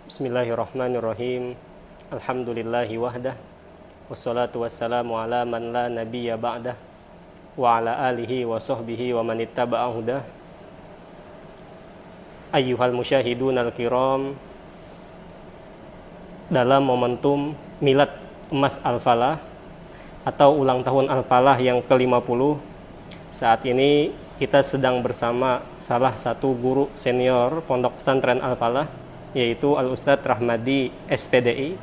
Bismillahirrahmanirrahim. Alhamdulillahi wahdah. Wassalatu wassalamu ala man la nabiyya ba'dah. Wa ala alihi wa sahbihi wa man ittaba'a hudah. Ayyuhal musyahidun al-kiram, dalam momentum milad emas Al-Falah atau ulang tahun Al-Falah yang ke-50, saat ini kita sedang bersama salah satu guru senior Pondok Pesantren Al-Falah, yaitu Al-Ustadz Rahmadi SPDI.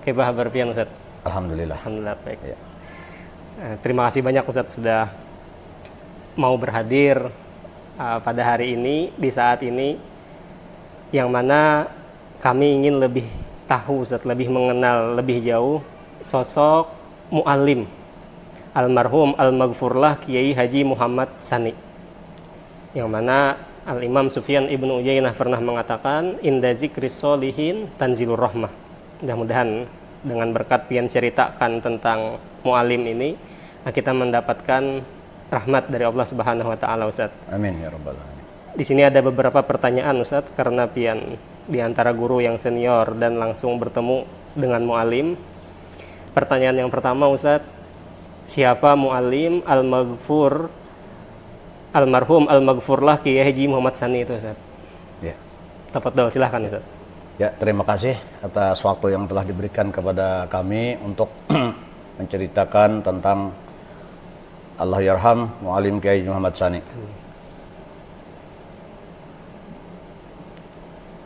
Kayak kabar pian Ustadz? Alhamdulillah. Alhamdulillah baik. Ya. Terima kasih banyak Ustadz sudah mau berhadir pada hari ini, di saat ini, yang mana kami ingin lebih tahu Ustadz, lebih mengenal lebih jauh sosok mu'alim almarhum al-maghfurlah Kiai Haji Muhammad Sani, yang mana Al-Imam Sufyan Ibnu Uyainah pernah mengatakan, inda zikris solihin tanzilur rahmah. Mudah-mudahan dengan berkat pian ceritakan tentang mu'alim ini, kita mendapatkan rahmat dari Allah Subhanahu wa taala Ustaz. Amin ya rabbal alamin. Di sini ada beberapa pertanyaan Ustaz, karena pian di antara guru yang senior dan langsung bertemu dengan mu'alim. Pertanyaan yang pertama Ustaz, siapa mu'alim al-maghfur almarhum al-maghfurlah Kiai Haji Muhammad Sani itu Ustaz? Ya. Tafadhol, silahkan Ustaz. Ya, terima kasih atas waktu yang telah diberikan kepada kami untuk menceritakan tentang Allah yarham mu'alim Kiai Muhammad Sani.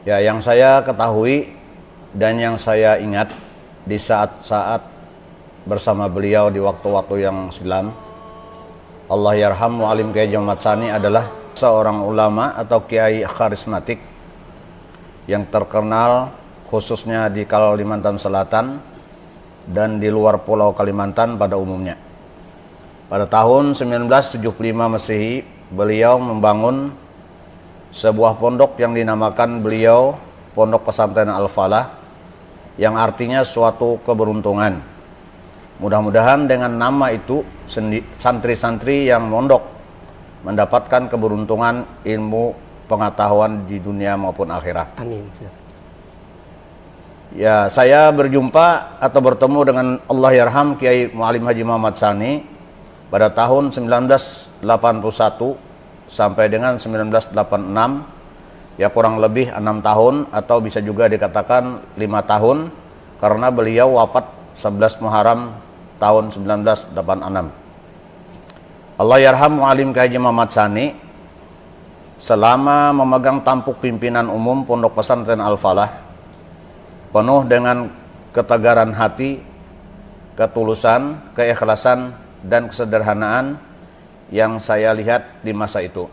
Ya, yang saya ketahui dan yang saya ingat di saat-saat bersama beliau di waktu-waktu yang silam, Allah yarham mu'alim Kiai Muhammad Sani adalah seorang ulama atau kiai karismatik yang terkenal khususnya di Kalimantan Selatan dan di luar pulau Kalimantan pada umumnya. Pada tahun 1975 Masehi, beliau membangun sebuah pondok yang dinamakan beliau Pondok Pesantren Al-Falah, yang artinya suatu keberuntungan. Mudah-mudahan dengan nama itu santri-santri yang mondok mendapatkan keberuntungan ilmu pengetahuan di dunia maupun akhirat. Amin. Ya, saya berjumpa atau bertemu dengan Allah yarham Kiai Mu'alim Haji Muhammad Sani pada tahun 1981 sampai dengan 1986, ya kurang lebih 6 tahun atau bisa juga dikatakan 5 tahun, karena beliau wafat 11 Muharram tahun 1986. Allah yarham mu'alim Kiai Muhammad Sani selama memegang tampuk pimpinan umum Pondok Pesantren Al-Falah penuh dengan ketegaran hati, ketulusan, keikhlasan, dan kesederhanaan yang saya lihat di masa itu.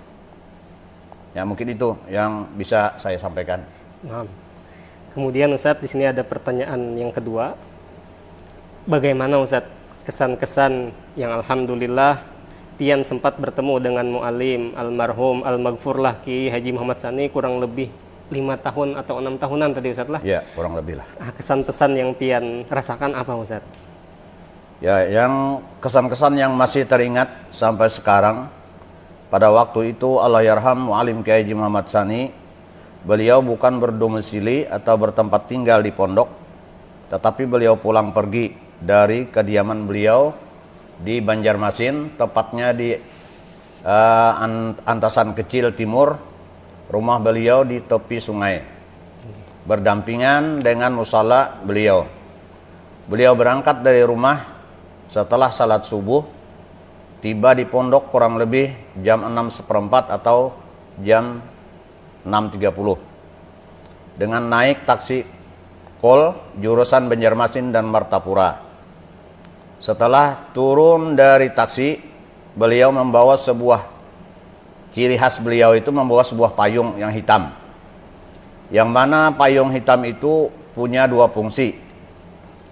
Ya, mungkin itu yang bisa saya sampaikan. Nah, kemudian Ustadz, di sini ada pertanyaan yang kedua. Bagaimana Ustadz kesan-kesan yang alhamdulillah pian sempat bertemu dengan mu'alim almarhum al-maghfurlah Kiai Haji Muhammad Sani kurang lebih 5 tahun atau 6 tahunan tadi Ustadz lah? Ya, kurang lebih lah. Kesan-pesan yang pian rasakan apa Ustadz? Ya, yang kesan-kesan yang masih teringat sampai sekarang, pada waktu itu Allah yarham mu'alim Kiai Haji Muhammad Sani, beliau bukan berdomisili atau bertempat tinggal di pondok, tetapi beliau pulang pergi dari kediaman beliau di Banjarmasin, tepatnya di Antasan Kecil Timur, rumah beliau di tepi sungai, berdampingan dengan musala beliau. Beliau berangkat dari rumah setelah salat subuh, tiba di pondok kurang lebih jam 6:15 atau jam 6.30 dengan naik taksi Kol jurusan Banjarmasin dan Martapura. Setelah turun dari taksi, beliau membawa sebuah, ciri khas beliau itu membawa sebuah payung yang hitam, yang mana payung hitam itu punya 2 fungsi.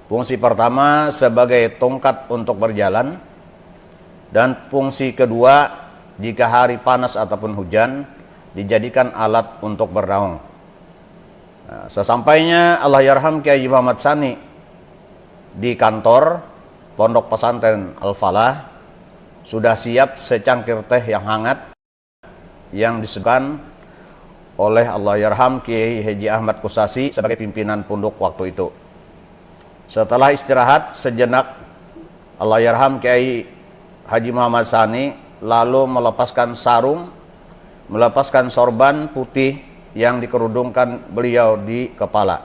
Fungsi pertama sebagai tongkat untuk berjalan, dan fungsi kedua jika hari panas ataupun hujan dijadikan alat untuk bernaung. Nah, sesampainya Allah yarham Kiai Muhammad Sani di kantor Pondok Pesantren Al-Falah, sudah siap secangkir teh yang hangat yang disediakan oleh Allahyarham Kiai Haji Ahmad Kusasi sebagai pimpinan pondok waktu itu. Setelah istirahat sejenak, Allahyarham Kiai Haji Muhammad Sani lalu melepaskan sarung, melepaskan sorban putih yang dikerudungkan beliau di kepala.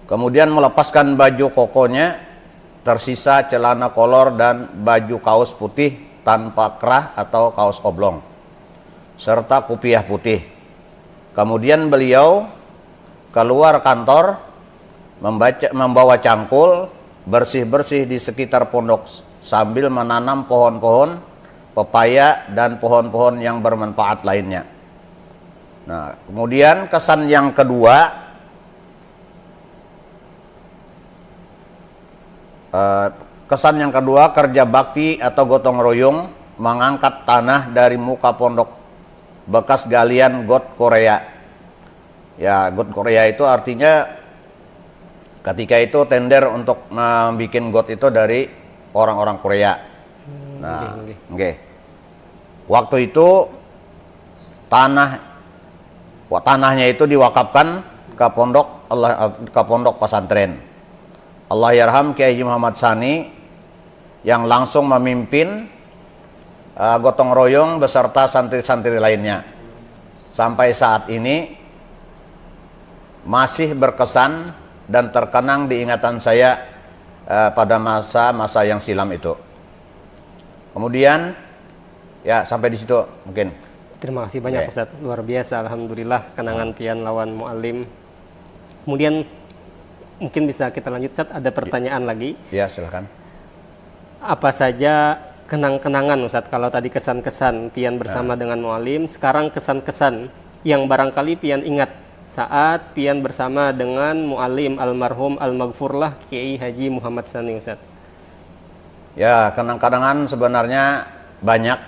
Kemudian melepaskan baju kokonya, tersisa celana kolor dan baju kaos putih tanpa kerah atau kaos oblong, serta kupiah putih. Kemudian beliau keluar kantor, membawa cangkul, bersih-bersih di sekitar pondok sambil menanam pohon-pohon pepaya dan pohon-pohon yang bermanfaat lainnya. Nah, kemudian kesan yang kedua, kerja bakti atau gotong royong mengangkat tanah dari muka pondok bekas galian got Korea. Ya, got Korea itu artinya ketika itu tender untuk membuat got itu dari orang-orang Korea. Nah, oke. Waktu itu tanahnya itu diwakafkan ke pondok pesantren. Allahyarham Kiai Haji Muhammad Sani yang langsung memimpin gotong royong beserta santri-santri lainnya. Sampai saat ini masih berkesan dan terkenang di ingatan saya pada masa-masa yang silam itu. Kemudian ya sampai di situ mungkin. Terima kasih banyak Ustadz, luar biasa, alhamdulillah kenangan pian lawan mu'alim. Kemudian mungkin bisa kita lanjut Ustadz, ada pertanyaan lagi. Ya, silakan. Apa saja kenang-kenangan Ustadz, kalau tadi kesan-kesan pian bersama dengan mu'alim, sekarang kesan-kesan yang barangkali pian ingat saat pian bersama dengan mu'alim almarhum al-maghfurlah Kiai Haji Muhammad Sani Ustadz. Ya, kenang-kenangan sebenarnya banyak,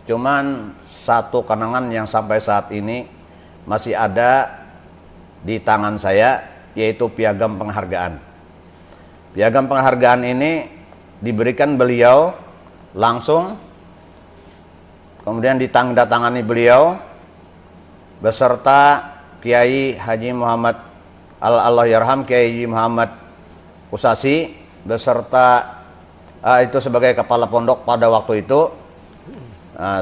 cuman satu kenangan yang sampai saat ini masih ada di tangan saya, yaitu piagam penghargaan. Piagam penghargaan ini diberikan beliau langsung, kemudian ditandatangani beliau beserta Kiai Haji Muhammad Allahyarham Kiai Haji Muhammad Kusasi beserta itu sebagai kepala pondok pada waktu itu.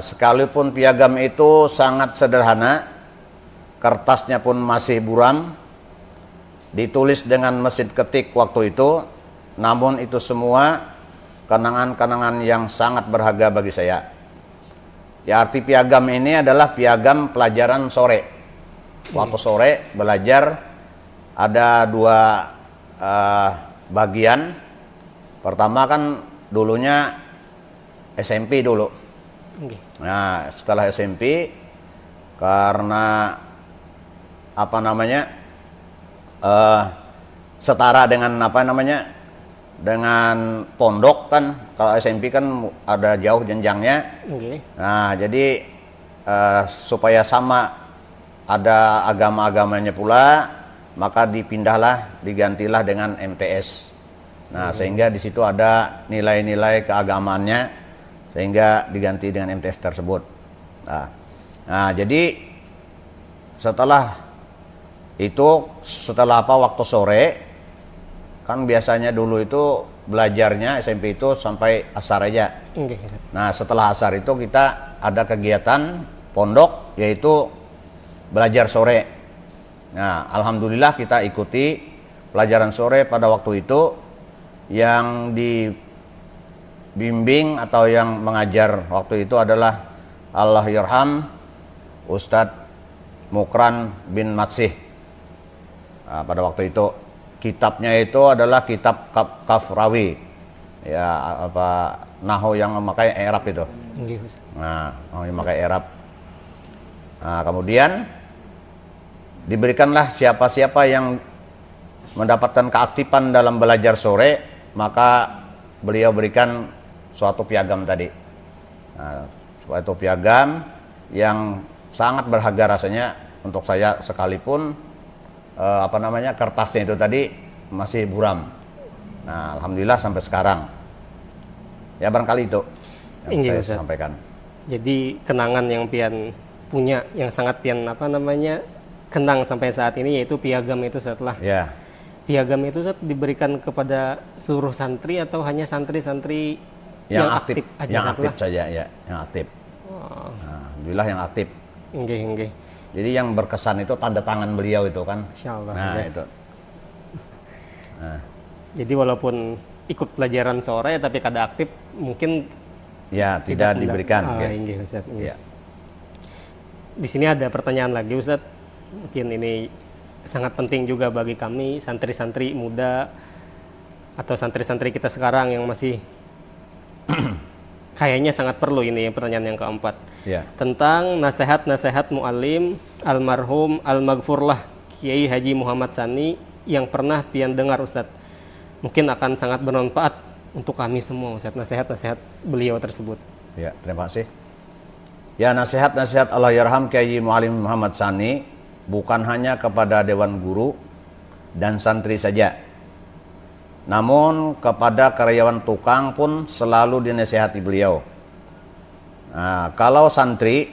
Sekalipun piagam itu sangat sederhana, kertasnya pun masih buram, ditulis dengan mesin ketik waktu itu, namun itu semua kenangan-kenangan yang sangat berharga bagi saya. Ya, arti piagam ini adalah piagam pelajaran sore. Waktu sore belajar ada dua bagian. Pertama kan dulunya SMP dulu. Nah, setelah SMP karena setara dengan dengan pondok kan, kalau SMP kan ada jauh jenjangnya. Nah, jadi supaya sama ada agama-agamanya pula, maka digantilah dengan MTS. Nah, sehingga di situ ada nilai-nilai keagamaannya, sehingga diganti dengan MTS tersebut. Nah, jadi setelah waktu sore, kan biasanya dulu itu belajarnya SMP itu sampai asar aja. Nah, setelah asar itu kita ada kegiatan pondok, yaitu belajar sore. Nah, alhamdulillah kita ikuti pelajaran sore pada waktu itu. Yang dibimbing atau yang mengajar waktu itu adalah Allahyarham Ustadz Mukran bin Matsih. Nah, pada waktu itu kitabnya itu adalah kitab Kafrawi. Ya, nahu yang memakai i'rab itu. Nah, nahu yang memakai i'rab. Nah, kemudian diberikanlah siapa-siapa yang mendapatkan keaktifan dalam belajar sore, maka beliau berikan suatu piagam tadi. Nah, suatu piagam yang sangat berharga rasanya untuk saya, sekalipun kertasnya itu tadi masih buram. Nah, alhamdulillah sampai sekarang. Ya, barangkali itu yang saya sampaikan. Jadi kenangan yang pian punya yang sangat pian apa namanya kenang sampai saat ini, yaitu piagam itu setelah Ya, piagam itu Ustaz diberikan kepada seluruh santri atau hanya santri-santri yang aktif, aja yang Ustaz aktif lah? saja ya, yang aktif. Nah, alhamdulillah yang aktif. Nggih, nggih. Jadi yang berkesan itu tanda tangan beliau itu kan. Insyaallah. Nah, Nggih. itu. Jadi walaupun ikut pelajaran sore tapi kada aktif mungkin Ya, tidak diberikan. Ah, Ya. nggih, Ustaz. Nggih. Ya. Di sini ada pertanyaan lagi Ustaz. Mungkin ini sangat penting juga bagi kami santri-santri muda atau santri-santri kita sekarang yang masih kayaknya sangat perlu ini pertanyaan yang keempat. Ya. Tentang nasihat-nasihat mu'alim almarhum almaghfurlah Kiai Haji Muhammad Sani yang pernah pian dengar Ustaz. Mungkin akan sangat bermanfaat untuk kami semua Ustaz, nasihat-nasihat beliau tersebut. Ya, terima kasih. Ya, nasihat-nasihat Allahyarham Kiai Mu'alim Muhammad Sani bukan hanya kepada Dewan Guru dan santri saja, namun kepada karyawan tukang pun selalu dinasihati beliau. Nah, kalau santri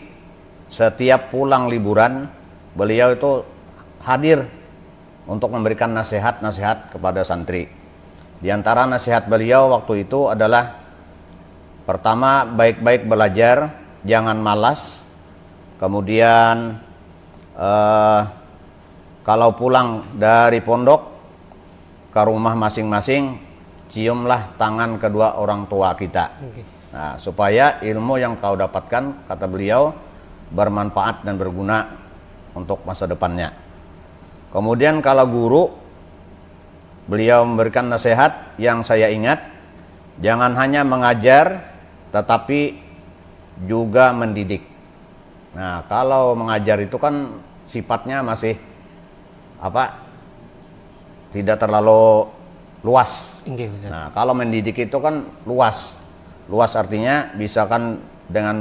setiap pulang liburan, beliau itu hadir untuk memberikan nasihat-nasihat kepada santri. Di antara nasihat beliau waktu itu adalah pertama, baik-baik belajar, jangan malas. Kemudian kalau pulang dari pondok ke rumah masing-masing, ciumlah tangan kedua orang tua kita. Nah, supaya ilmu yang kau dapatkan, kata beliau, bermanfaat dan berguna untuk masa depannya. Kemudian kalau guru, beliau memberikan nasihat yang saya ingat, jangan hanya mengajar tetapi juga mendidik. Nah, kalau mengajar itu kan sifatnya masih tidak terlalu luas. Nggih, Ustaz. Nah, kalau mendidik itu kan luas. Luas artinya bisa kan dengan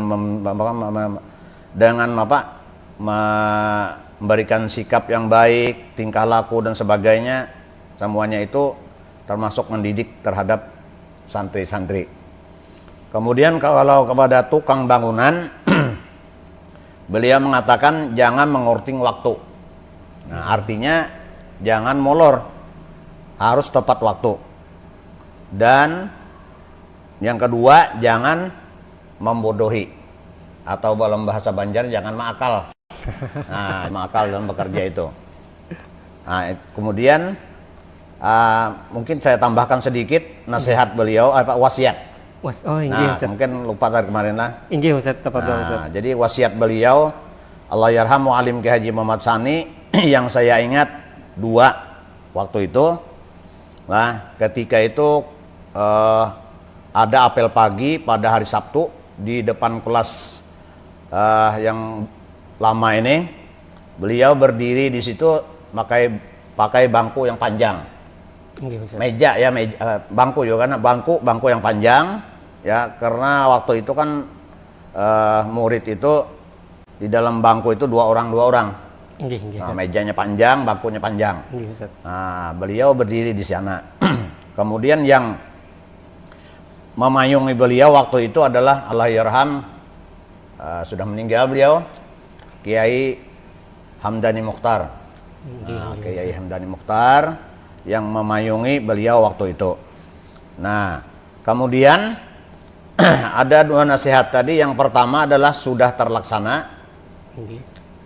memberikan sikap yang baik, tingkah laku dan sebagainya. Semuanya itu termasuk mendidik terhadap santri-santri. Kemudian kalau kepada tukang bangunan, beliau mengatakan jangan mengorting waktu. Nah, artinya jangan molor, harus tepat waktu. Dan yang kedua, jangan membodohi, atau dalam bahasa Banjar jangan makal. Nah, makal dalam bekerja itu. Nah, kemudian mungkin saya tambahkan sedikit nasihat beliau, wasiat. Oh, inggih Ustaz. Mungkin lupa dari kemarin lah. Inggih Ustaz, tafadhol Ustaz. Jadi wasiat beliau, Allahyarham Mu'alim Kiai Haji Muhammad Sani, yang saya ingat dua waktu itu. Nah, ketika itu ada apel pagi pada hari Sabtu di depan kelas yang lama ini. Beliau berdiri di situ pakai bangku yang panjang. Meja ya, bangku juga kan, bangku yang panjang ya, karena waktu itu kan murid itu di dalam bangku itu dua orang. Nah, mejanya panjang, bangkunya panjang. Nah, beliau berdiri di sana. Kemudian yang memayungi beliau waktu itu adalah Allahyarham, sudah meninggal beliau, Kiai Hamdani Mukhtar. Kiai Hamdani Mukhtar yang memayungi beliau waktu itu. Nah, kemudian ada dua nasihat tadi. Yang pertama adalah sudah terlaksana.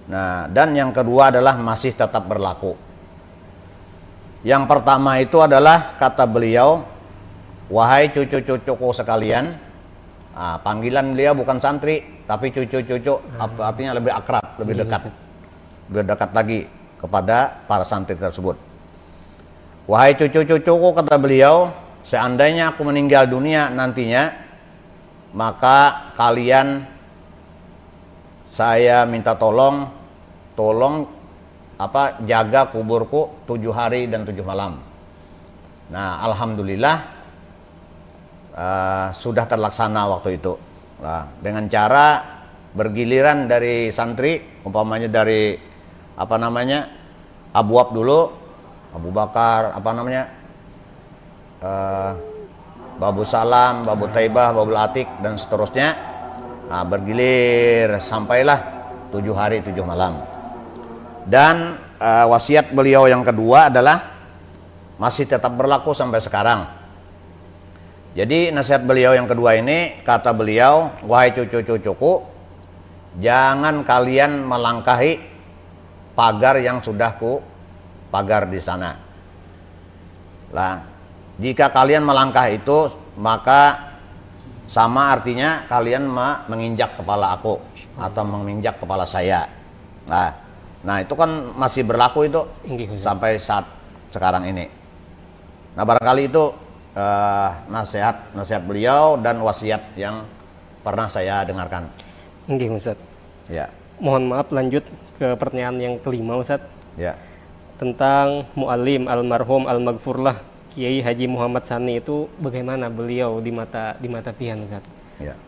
Nah, dan yang kedua adalah masih tetap berlaku. Yang pertama itu adalah kata beliau, wahai cucu-cucuku sekalian. Panggilan beliau bukan santri, tapi cucu-cucu, artinya lebih akrab, lebih dekat lagi kepada para santri tersebut. Wahai cucu-cucuku, kata beliau, seandainya aku meninggal dunia nantinya, maka kalian, saya minta tolong jaga kuburku 7 hari dan 7 malam. Nah, alhamdulillah sudah terlaksana waktu itu. Nah, dengan cara bergiliran dari santri, umpamanya dari Abu Ab dulu, Abu Bakar, Babu Salam, Babu Taibah, Babu Atik dan seterusnya. Nah, bergilir sampailah 7 hari 7 malam. Dan wasiat beliau yang kedua adalah masih tetap berlaku sampai sekarang. Jadi nasihat beliau yang kedua ini, kata beliau, wahai cucu-cucuku, jangan kalian melangkahi pagar yang sudah ku pagar di sana. Lah, jika kalian melangkah itu, maka sama artinya kalian menginjak kepala aku atau menginjak kepala saya. Nah itu kan masih berlaku itu sampai saat sekarang ini. Nah barangkali itu nasihat beliau dan wasiat yang pernah saya dengarkan. Nggih Ustaz. Ya. Mohon maaf lanjut ke pertanyaan yang kelima Ustaz. Ya. Tentang mu'alim almarhum al-maghfurlah Kiai Haji Muhammad Sani itu bagaimana beliau di mata pian Ustaz? Ya.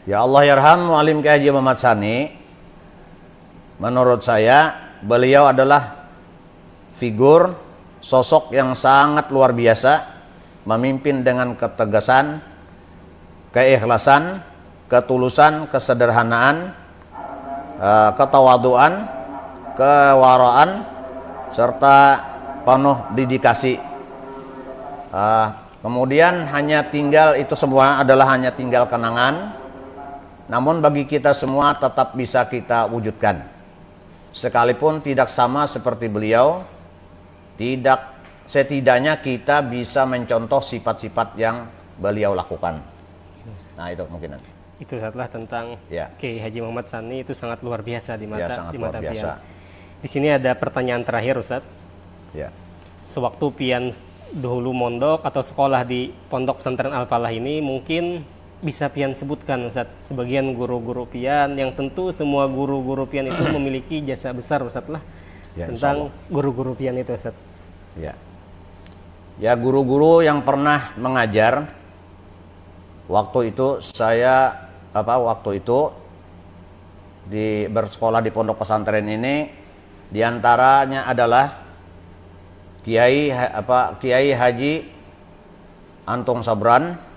Ya Allah yarham mu'alim Kiai Haji Muhammad Sani. Menurut saya beliau adalah figur sosok yang sangat luar biasa, memimpin dengan ketegasan, keikhlasan, ketulusan, kesederhanaan, ketawaduan, kewaraan, serta penuh dedikasi. Kemudian hanya tinggal, itu semua adalah hanya tinggal kenangan, namun bagi kita semua tetap bisa kita wujudkan. Sekalipun tidak sama seperti beliau, setidaknya kita bisa mencontoh sifat-sifat yang beliau lakukan. Nah itu kemungkinan. Itu setelah tentang Kiai Haji Muhammad Sani itu sangat luar biasa di mata pian. Di sini ada pertanyaan terakhir Ustadz. Ya. Sewaktu pian dahulu mondok atau sekolah di Pondok Pesantren Al-Falah ini, mungkin bisa pian sebutkan Ustadz sebagian guru-guru pian yang tentu semua guru-guru pian itu memiliki jasa besar Ustadz lah ya, tentang guru-guru pian itu Ustadz. Ya. Ya guru-guru yang pernah mengajar waktu itu saya bersekolah di pondok pesantren ini, diantaranya adalah Kiai Haji Antung Sabran.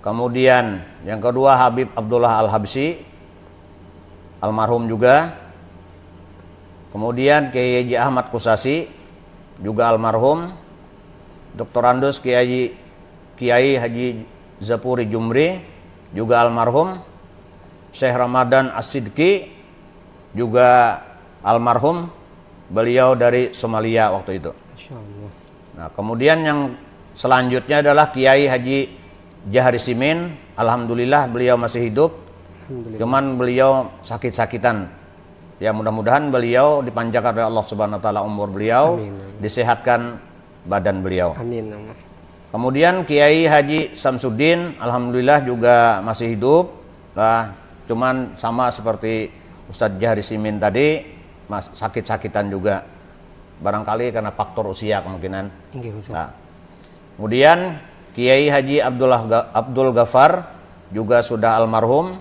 Kemudian yang kedua Habib Abdullah Al-Habsyi, almarhum juga. Kemudian Kiai Haji Ahmad Kusasi, juga almarhum. Dr. Andus Kiai Haji Zapuri Jumri, juga almarhum. Syekh Ramadan As-Sidki, juga almarhum. Beliau dari Somalia waktu itu. Nah, kemudian yang selanjutnya adalah Kiai Haji Jahari Simin, alhamdulillah beliau masih hidup. Cuman beliau sakit-sakitan. Ya mudah-mudahan beliau dipanjangkan oleh Allah Subhanahu wa taala umur beliau, disehatkan badan beliau. Amin. Kemudian Kiai Haji Samsuddin, alhamdulillah juga masih hidup. Nah, cuman sama seperti Ustadz Jahari Simin tadi, sakit-sakitan juga. Barangkali karena faktor usia kemungkinan. Nah, kemudian Kiai Haji Abdul Ghafar juga sudah almarhum.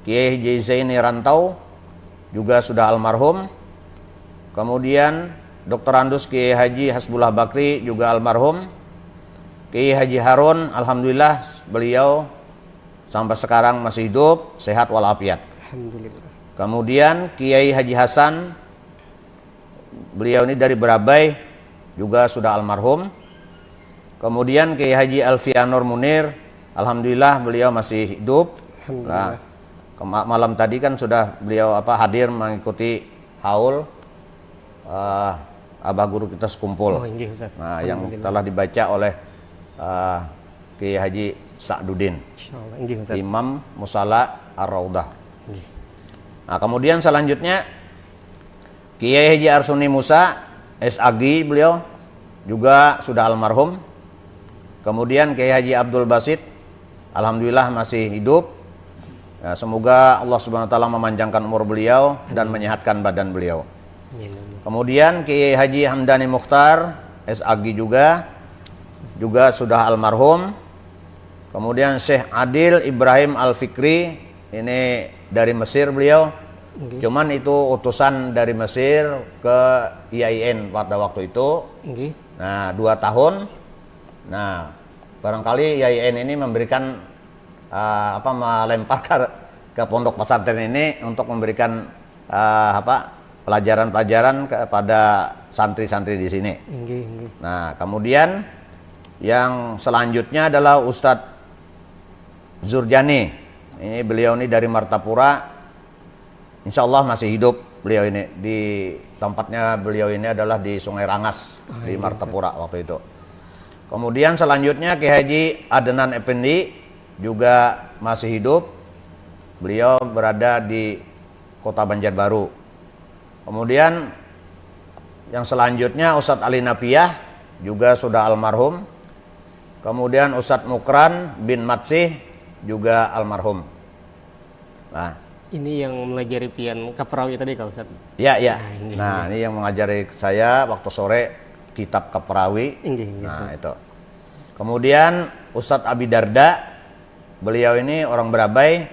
Kiai Haji Zaini Rantau juga sudah almarhum. Kemudian Dr. Andus Kiai Haji Hasbullah Bakri juga almarhum. Kiai Haji Harun, alhamdulillah beliau sampai sekarang masih hidup, sehat walafiat. Alhamdulillah. Kemudian Kiai Haji Hasan, beliau ini dari Berabai, juga sudah almarhum. Kemudian Kiai Haji Alfianur Munir, alhamdulillah beliau masih hidup. Nah, malam tadi kan sudah beliau hadir mengikuti haul abah guru kita sekumpul. Nah, yang telah dibaca oleh Kiai Haji Sa'duddin, Imam Musala Ar-Raudah. Nah, kemudian selanjutnya Kiai Haji Arsuni Musa SAG, beliau juga sudah almarhum. Kemudian Kiai Haji Abdul Basit, alhamdulillah masih hidup. Ya, semoga Allah Subhanahu wa taala memanjangkan umur beliau dan menyehatkan badan beliau. Kemudian Kiai Haji Hamdani Mukhtar SAG juga sudah almarhum. Kemudian Syekh Adil Ibrahim Al-Fikri, ini dari Mesir beliau. Cuman itu utusan dari Mesir ke IAIN pada waktu itu. Nah, 2 tahun. Nah, barangkali IAIN ini memberikan melemparkan ke pondok pesantren ini untuk memberikan pelajaran-pelajaran kepada santri-santri di sini. Inggih, inggih. Nah, kemudian yang selanjutnya adalah Ustadz Zurjani. Ini beliau ini dari Martapura. Insya Allah masih hidup beliau ini. Di tempatnya beliau ini adalah di Sungai Rangas di Martapura waktu itu. Kemudian selanjutnya Kiai Haji Adnan Effendi juga masih hidup. Beliau berada di Kota Banjarbaru. Kemudian yang selanjutnya Ustadz Ali Napiah juga sudah almarhum. Kemudian Ustadz Mukran bin Matsih juga almarhum. Nah, Ini yang melajari pian Kaperawi tadi Kak Ustaz. ya. ini. Nah, ini yang mengajari saya waktu sore kitab Kaperawi. Inggih, inggih. Nah, itu. Kemudian Ustadz Abi Darda, beliau ini orang Berabai.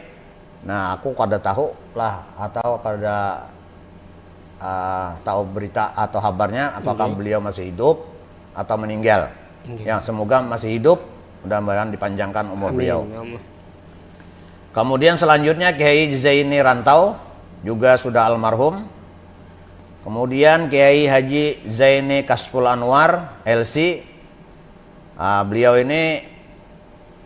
Nah, aku kada tahu lah atau kada tahu berita atau kabarnya apakah beliau masih hidup atau meninggal. Ya, semoga masih hidup, mudah-mudahan dipanjangkan umur beliau. Ya Allah. Kemudian selanjutnya Kiai Zaini Rantau juga sudah almarhum. Kemudian Kiai Haji Zaini Kasful Anwar LC. Beliau ini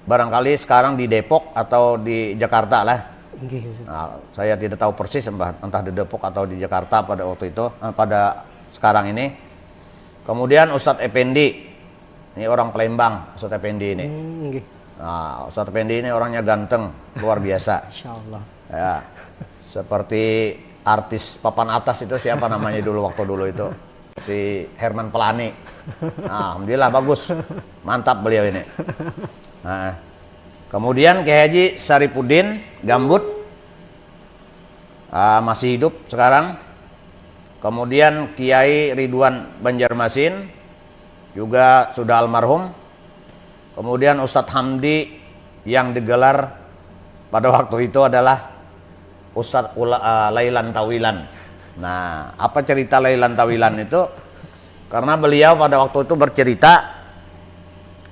barangkali sekarang di Depok atau di Jakarta lah. Inggih, Ustaz. Saya tidak tahu persis entah di Depok atau di Jakarta pada waktu itu, pada sekarang ini. Kemudian Ustadz Effendi, ini orang Palembang, Ustadz Effendi ini. Inggih. Nah, Ustadz Effendi ini orangnya ganteng, luar biasa. Insyaallah. Ya, seperti artis papan atas itu siapa namanya waktu dulu itu, si Herman Pelani. Nah, alhamdulillah bagus, mantap beliau ini. Nah, kemudian Kiai Haji Saripudin Gambut masih hidup sekarang. Kemudian Kiai Ridwan Banjarmasin juga sudah almarhum. Kemudian Ustadz Hamdi yang digelar pada waktu itu adalah Ustadz Lailan Tawilan. Nah, apa cerita Lailan Tawilan itu? Karena beliau pada waktu itu bercerita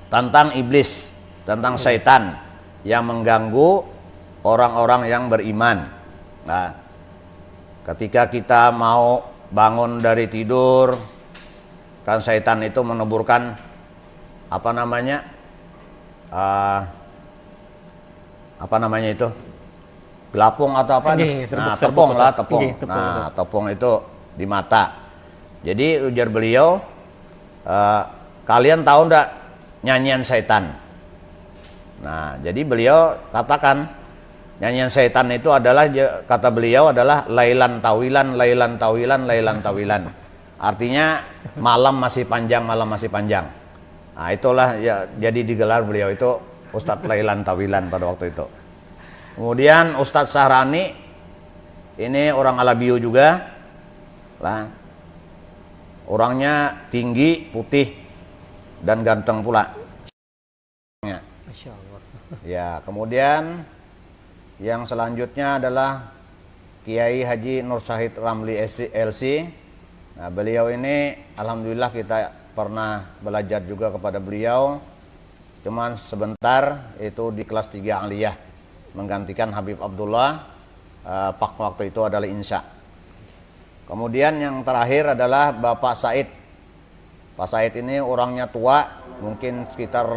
tentang iblis, tentang syaitan yang mengganggu orang-orang yang beriman. Nah, ketika kita mau bangun dari tidur, kan syaitan itu meneburkan itu gelapung atau apa? Nah, tepung lah, tepung. Nah, tepung itu di mata. Jadi ujar beliau, kalian tahu ndak nyanyian syaitan? Nah, jadi beliau katakan nyanyian syaitan itu adalah, kata beliau adalah lailan tawilan, lailan tawilan, lailan tawilan. Artinya malam masih panjang, malam masih panjang. Nah, itulah ya, jadi digelar beliau itu Ustadz Lailan Tawilan pada waktu itu. Kemudian Ustadz Sahrani, ini orang Alabiu juga. Lah, orangnya tinggi, putih, dan ganteng pula. Masya Allah. Ya, kemudian yang selanjutnya adalah Kiai Haji Nur Syahid Ramli LC. Nah, beliau ini alhamdulillah kita pernah belajar juga kepada beliau, cuman sebentar, itu di kelas 3 Aliyah, menggantikan Habib Abdullah. Pak waktu itu adalah Insya. Kemudian yang terakhir adalah Bapak Said. Pak Said ini orangnya tua, mungkin sekitar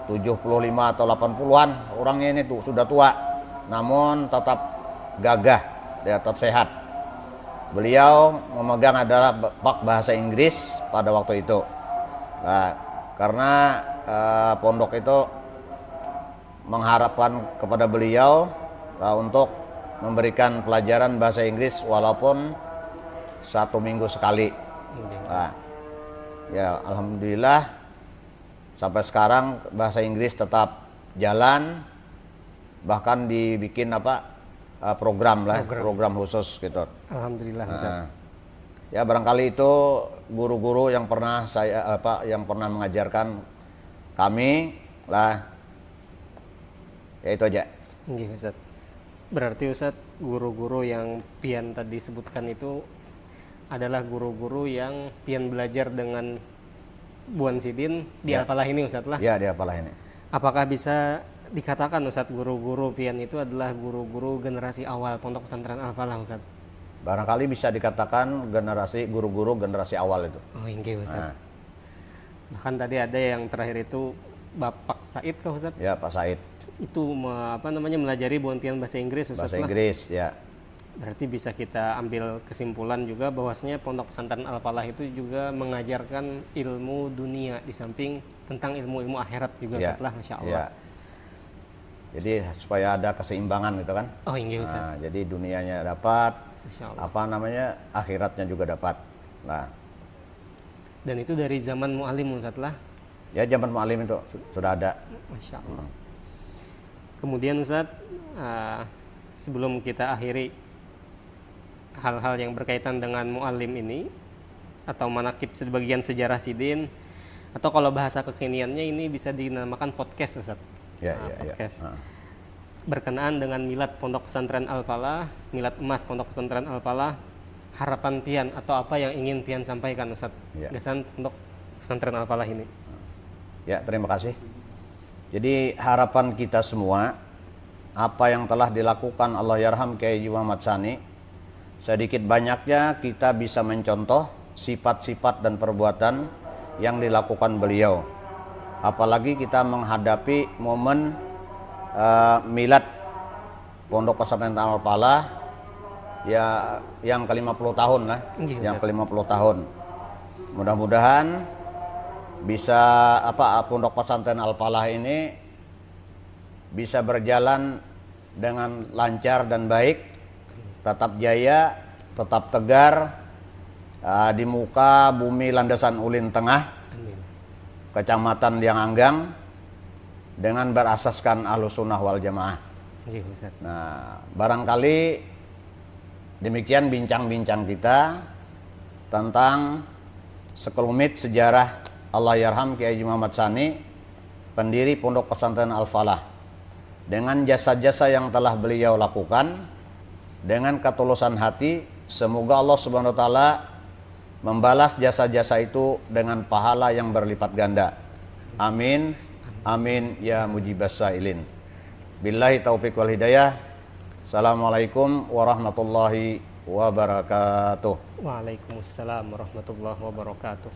75 atau 80-an, orangnya ini sudah tua, namun tetap gagah, tetap sehat. Beliau memegang adalah Pak Bahasa Inggris pada waktu itu. Nah, karena pondok itu mengharapkan kepada beliau untuk memberikan pelajaran bahasa Inggris walaupun 1 minggu sekali. Nah, ya alhamdulillah sampai sekarang bahasa Inggris tetap jalan, bahkan dibikin program khusus gitu. Alhamdulillah. Nah, ya barangkali itu guru-guru yang pernah yang pernah mengajarkan kami lah. Ya itu aja. Nggih, Ustaz. Berarti Ustaz, guru-guru yang pian tadi sebutkan itu adalah guru-guru yang pian belajar dengan Buan Sidin di Ya. Apalah ini, Ustaz lah. Ya, di Apalah ini. Apakah bisa dikatakan Ustadz, guru-guru pian itu adalah guru-guru generasi awal Pondok Pesantren Al-Falah Ustadz. Barangkali bisa dikatakan guru-guru generasi awal itu. Oh inggih Ustadz. Nah. Bahkan tadi ada yang terakhir itu Bapak Said kah Ustadz? Ya, Pak Said. Itu melajari buan pian bahasa Inggris Ustadz. Bahasa Inggris, ya. Berarti bisa kita ambil kesimpulan juga bahwasanya Pondok Pesantren Al-Falah itu juga mengajarkan ilmu dunia di samping tentang ilmu-ilmu akhirat juga Ya, Ustadz lah, Masya Allah. ya. Jadi supaya ada keseimbangan gitu kan. Oh inggih Ustadz. Nah, jadi dunianya dapat, Masya Allah. akhiratnya juga dapat. Nah, Dan itu dari zaman mu'alim Ustadz lah. ya zaman mu'alim itu sudah ada. Masya Allah. Kemudian Ustadz, sebelum kita akhiri hal-hal yang berkaitan dengan mu'alim ini atau manakib sebagian sejarah Sidin, atau kalau bahasa kekiniannya ini bisa dinamakan podcast Ustadz. Ya, Podcast. ya. Berkenaan dengan milad Pondok Pesantren Al-Falah, milad emas Pondok Pesantren Al-Falah, harapan pian atau apa yang ingin pian sampaikan Ustadz, Ya. kesan Pondok Pesantren Al-Falah ini. Ya, terima kasih. Jadi harapan kita semua, apa yang telah dilakukan Allahyarham Kiai Haji Muhammad Tsani, sedikit banyaknya kita bisa mencontoh sifat-sifat dan perbuatan yang dilakukan beliau. Apalagi kita menghadapi momen milad Pondok Pesantren Al-Falah ya yang ke-50 tahun lah, yang ke-50 tahun. Mudah-mudahan bisa Pondok Pesantren Al-Falah ini bisa berjalan dengan lancar dan baik, tetap jaya, tetap tegar di muka bumi landasan Ulin Tengah, Amin. Kecamatan Liang Anggang, dengan berasaskan Ahlussunnah wal Jamaah. Iya, Ustadz. Nah, barangkali demikian bincang-bincang kita tentang sekelumit sejarah Allahyarham Kiai Haji Muhammad Tsani, pendiri Pondok Pesantren Al-Falah. Dengan jasa-jasa yang telah beliau lakukan, dengan ketulusan hati, semoga Allah Subhanahu wa taala membalas jasa-jasa itu dengan pahala yang berlipat ganda. Amin. Amin ya mujibas sailin. Billahi taufiq wal hidayah. Assalamualaikum warahmatullahi wabarakatuh. Waalaikumsalam warahmatullahi wabarakatuh.